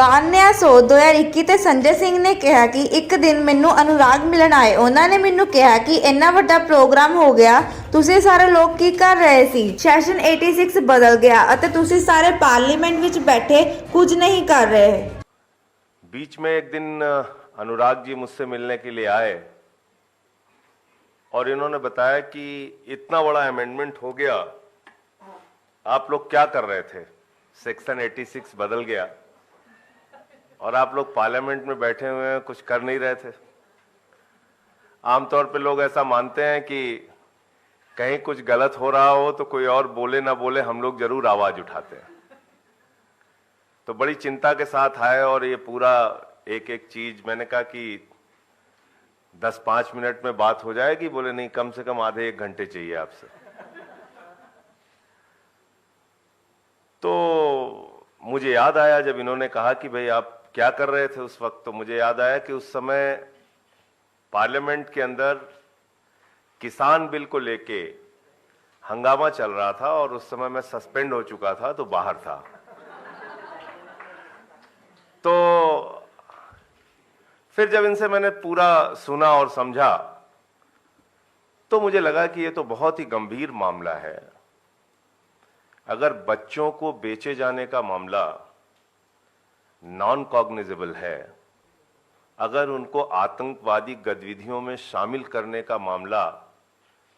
ਬਾਨਿਆ ਸੋ 2021 ਤੇ ਸੰਜੇ ਸਿੰਘ ਨੇ ਕਿਹਾ ਕਿ ਇੱਕ ਦਿਨ ਮੈਨੂੰ ਅਨੁਰਾਗ ਮਿਲਣ ਆਏ। ਉਹਨਾਂ ਨੇ ਮੈਨੂੰ ਕਿਹਾ ਕਿ ਇੰਨਾ ਵੱਡਾ ਪ੍ਰੋਗਰਾਮ ਹੋ ਗਿਆ, ਤੁਸੀਂ ਸਾਰੇ ਲੋਕ ਕੀ ਕਰ ਰਹੇ ਸੀ? ਸੈਸ਼ਨ 86 ਬਦਲ ਗਿਆ ਅਤੇ ਤੁਸੀਂ ਸਾਰੇ ਪਾਰਲੀਮੈਂਟ ਵਿੱਚ ਬੈਠੇ कुछ नहीं कर रहे। बीच में एक दिन अनुराग जी मुझसे मिलने के लिए आए और इन्होंने बताया कि इतना बड़ा अमेंडमेंट हो गया, आप लोग क्या कर रहे थे? सेक्शन 86 बदल गया और आप लोग पार्लियामेंट में बैठे हुए हैं, कुछ कर नहीं रहे थे। आमतौर पे लोग ऐसा मानते हैं कि कहीं कुछ गलत हो रहा हो तो कोई और बोले ना बोले, हम लोग जरूर आवाज उठाते हैं। तो बड़ी चिंता के साथ आए और ये पूरा एक एक चीज मैंने कहा कि 10-5 मिनट में बात हो जाएगी। बोले नहीं, कम से कम आधे 1 घंटे चाहिए आपसे। तो मुझे याद आया जब इन्होंने कहा कि भाई आप क्या कर रहे थे उस वक्त, तो मुझे याद आया कि उस समय पार्लियामेंट के अंदर किसान बिल को लेके हंगामा चल रहा था और उस समय मैं सस्पेंड हो चुका था, तो बाहर था। तो फिर जब इनसे मैंने पूरा सुना और समझा तो मुझे लगा कि ये तो बहुत ही गंभीर मामला है। अगर बच्चों को बेचे जाने का मामला नॉन कॉग्निजेबल है, अगर उनको आतंकवादी गतिविधियों में शामिल करने का मामला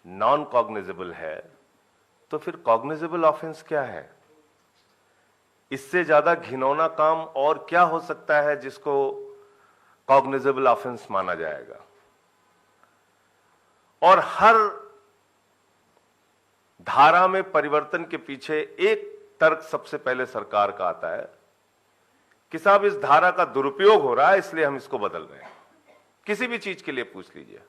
नॉन कॉग्निजेबल है, तो फिर कॉग्निजेबल ऑफेंस क्या है? इससे ज्यादा घिनौना काम और क्या हो सकता है जिसको कॉग्निजेबल ऑफेंस माना जाएगा? और हर धारा में परिवर्तन के पीछे एक तर्क सबसे पहले सरकार का आता है कि साहब इस धारा का दुरुपयोग हो रहा है, इसलिए हम इसको बदल रहे हैं। किसी भी चीज के लिए पूछ लीजिए।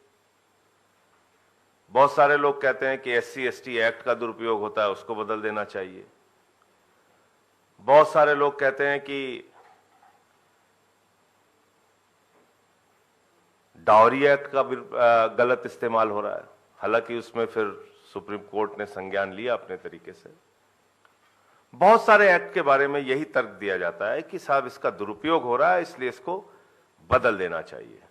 बहुत सारे लोग कहते हैं कि SC/ST एक्ट का दुरुपयोग होता है, उसको बदल देना चाहिए। बहुत सारे लोग कहते हैं कि डाउरी एक्ट का भी गलत इस्तेमाल हो रहा है, हालांकि उसमें फिर सुप्रीम कोर्ट ने संज्ञान लिया अपने तरीके से। बहुत सारे एक्ट के बारे में यही तर्क दिया जाता है कि साहब इसका दुरुपयोग हो रहा है, इसलिए इसको बदल देना चाहिए।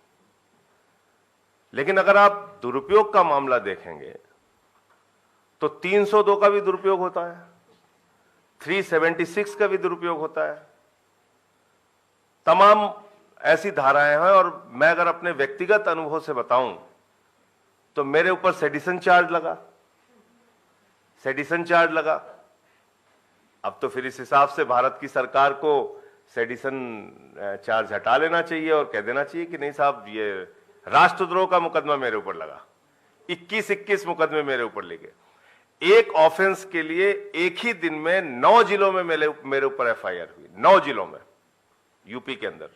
लेकिन अगर आप दुरुपयोग का मामला देखेंगे तो 302 का भी दुरुपयोग होता है, 376 का भी दुरुपयोग होता है। तमाम ऐसी धाराएं हैं। और मैं अगर अपने व्यक्तिगत अनुभव से बताऊं तो मेरे ऊपर सेडिशन चार्ज लगा। अब तो फिर इस हिसाब से भारत की सरकार को सेडिशन चार्ज हटा लेना चाहिए और कह देना चाहिए कि नहीं साहब, ये राष्ट्रद्रोह का मुकदमा मेरे ऊपर लगा। 21 मुकदमे मेरे ऊपर लगे। एक ऑफेंस के लिए एक ही दिन में 9 जिलों में मेरे ऊपर FIR हुई, 9 जिलों में, यूपी के अंदर।